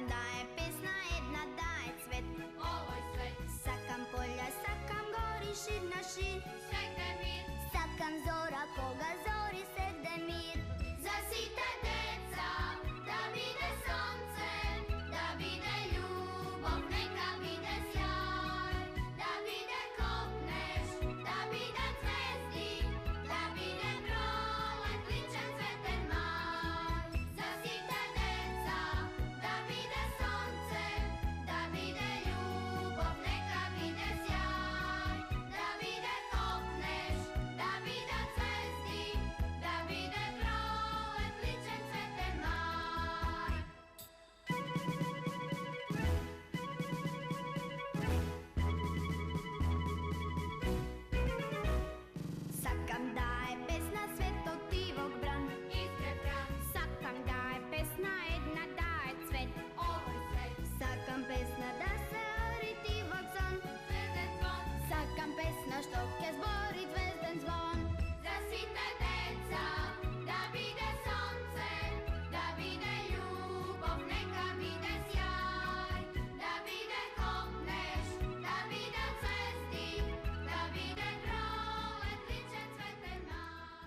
da je pesna jedna, da je cvet. Ovo je svet, Sakam polja, sakam gori, šir na šir. svegde mir, Sakam zora, koga zori, svegde mir. zasite deca, da vide sonce, da vide ljubav, neka vide sjaj, da vide kopneš, da vide zvezdi, da vide prolet, ličan cveten maj. Zasite deca, da vide sonce, da vide ljubav, neka vide sjaj, da vide kopneš, da vide zvezdi, da vide prolet, ličan cveten maj. Sakam da je pesna svetog divog bran. Iskre bran, Sakam da je pesna jedna, da je cvet. ovo je svet, Sakam pesna da se ori divog son. zvezden zvon. Sakam pesna što ke zbori zvezden zvon. Zasite deca, da vide sonce, da vide ljubav, neka vide sjaj, da vide kopneš, da vide zvezdi, da vide prolet, ličan cveten maj.